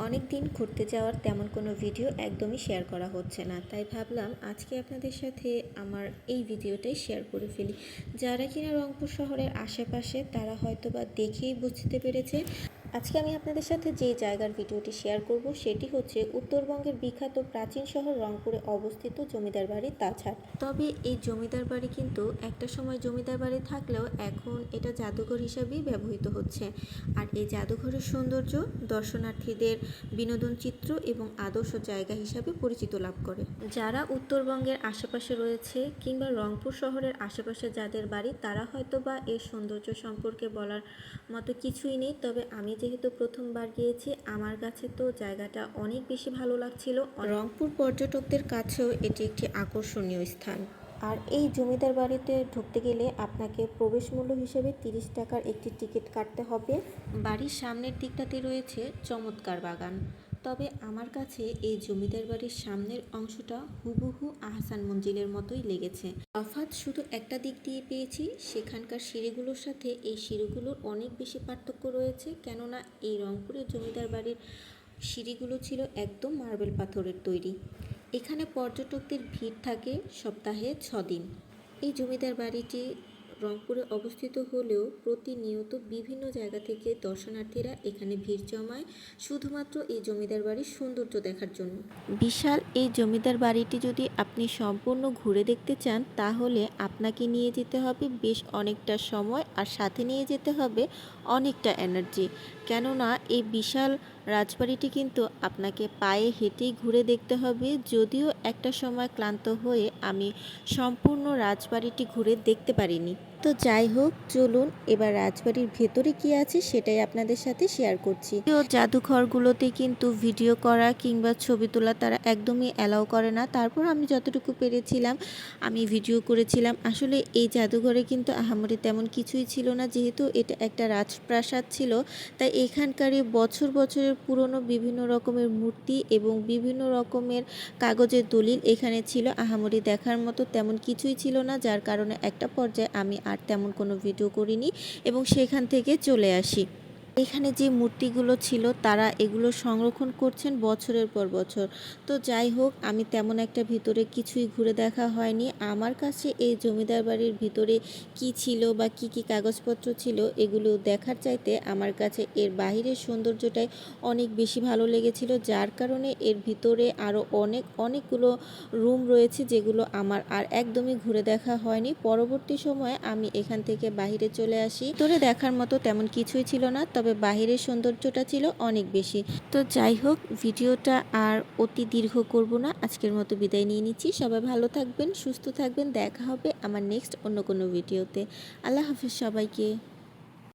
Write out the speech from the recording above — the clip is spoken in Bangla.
অনেক দিন ঘুরতে যাওয়ার তেমন কোনো ভিডিও একদমই শেয়ার করা হচ্ছে না, তাই ভাবলাম আজকে আপনাদের সাথে আমার এই ভিডিওটাই শেয়ার করে ফেলি। যারা কিনা রংপুর শহরের আশেপাশে তারা হয়তো বা দেখেই বুঝতে পেরেছে আজকে আমি আপনাদের সাথে যে জায়গার ভিডিওটি শেয়ার করব সেটি হচ্ছে উত্তরবঙ্গের বিখ্যাত প্রাচীন শহর রংপুরে অবস্থিত জমিদার বাড়ি তাজহাট। তবে এই জমিদার বাড়ি কিন্তু একটা সময় জমিদার বাড়ি থাকলেও এখন এটা জাদুঘর হিসাবেই ব্যবহৃত হচ্ছে। আর এই জাদুঘরের সৌন্দর্য দর্শনার্থীদের বিনোদন চিত্র এবং আদর্শ জায়গা হিসাবে পরিচিত লাভ করে। যারা উত্তরবঙ্গের আশেপাশে রয়েছে কিংবা রংপুর শহরের আশেপাশে যাদের বাড়ি তারা হয়তো বা এর সৌন্দর্য সম্পর্কে বলার মতো কিছুই নেই। তবে আমি যেহেতু প্রথমবার গিয়েছি আমার কাছে তো জায়গাটা অনেক বেশি ভালো লাগছিল। রংপুর পর্যটকদের কাছেও এটি একটি আকর্ষণীয় স্থান। আর এই জমিদার বাড়িতে ঢুকতে গেলে আপনাকে প্রবেশ মূল্য হিসেবে 30 টাকার একটি টিকিট কাটতে হবে। বাড়ির সামনের দিকটাতে রয়েছে চমৎকার বাগান। তবে আমার কাছে এই জমিদার বাড়ির সামনের অংশটা হুবহু আহসান মঞ্জিলের মতোই লেগেছে। তফাৎ শুধু একটা দিক দিয়ে পেয়েছি, সেখানকার সিঁড়িগুলোর সাথে এই সিঁড়িগুলোর অনেক বেশি পার্থক্য রয়েছে। কেননা এই রংপুরের জমিদার বাড়ির সিঁড়িগুলো ছিল একদম মার্বেল পাথরের তৈরি। এখানে পর্যটকদের ভিড় থাকে সপ্তাহে 6 দিন। এই জমিদার বাড়িটি রংপুরে অবস্থিত হলেও প্রতিনিয়ত বিভিন্ন জায়গা থেকে দর্শনার্থীরা এখানে ভিড় জমায় শুধুমাত্র এই জমিদার বাড়ির সৌন্দর্য দেখার জন্য। বিশাল এই জমিদার বাড়িটি যদি আপনি সম্পূর্ণ ঘুরে দেখতে চান তাহলে আপনাকে নিয়ে যেতে হবে বেশ অনেকটা সময়, আর সাথে নিয়ে যেতে হবে অনেকটা এনার্জি। কেননা এই বিশাল রাজবাড়িটি কিন্তু আপনাকে পায়ে হেঁটেই ঘুরে দেখতে হবে। যদিও একটা সময় ক্লান্ত হয়ে আমি সম্পূর্ণ রাজবাড়িটি ঘুরে দেখতে পারিনি। তো যাই হোক, চলুন এবার রাজবাড়ির ভেতরে কি আছে সেটাই আপনাদের সাথে শেয়ার করছি। তো জাদুঘরগুলোতে কিন্তু ভিডিও করা কিংবা ছবি তোলা তারা একদমই অ্যালাউ করে না, তারপর আমি যতটুকু পেরেছিলাম আমি ভিডিও করেছিলাম। আসলে এই জাদুঘরে কিন্তু আহামরি তেমন কিছুই ছিল না, যেহেতু এটা একটা রাজপ্রাসাদ ছিল তাই এখানকারই বছর বছরের পুরনো বিভিন্ন রকমের মূর্তি এবং বিভিন্ন রকমের কাগজের দলিল এখানে ছিল। আহামরি দেখার মতো তেমন কিছুই ছিল না, যার কারণে একটা পর্যায়ে আমি আর তেমন কোনো ভিডিও করিনি এবং সেখান থেকে চলে আসি। এখানে যে মূর্তিগুলো ছিল তারা এগুলো সংরক্ষণ করছেন বছরের পর বছর। তো যাই হোক, আমি তেমন একটা ভিতরে কিছুই ঘুরে দেখা হয়নি। আমার কাছে এই জমিদার বাড়ির ভিতরে কি ছিল বা কি কি কাগজপত্র ছিল এগুলো দেখার চাইতে আমার কাছে এর বাহিরের সৌন্দর্যটাই অনেক বেশি ভালো লেগেছিল, যার কারণে এর ভিতরে আরও অনেকগুলো রুম রয়েছে যেগুলো আমার আর একদমই ঘুরে দেখা হয়নি। পরবর্তী সময়ে আমি এখান থেকে বাহিরে চলে আসি। ভিতরে দেখার মতো তেমন কিছুই ছিল না, তবে বাহিরের সৌন্দর্যটা ছিল অনেক বেশি। তো যাই হোক, ভিডিওটা আর অতি দীর্ঘ করব না, আজকের মতো বিদায় নিয়ে নিচ্ছি। সবাই ভালো থাকবেন, সুস্থ থাকবেন, দেখা হবে আমার নেক্সট অন্য কোনো ভিডিওতে। আল্লাহ হাফেজ সবাইকে।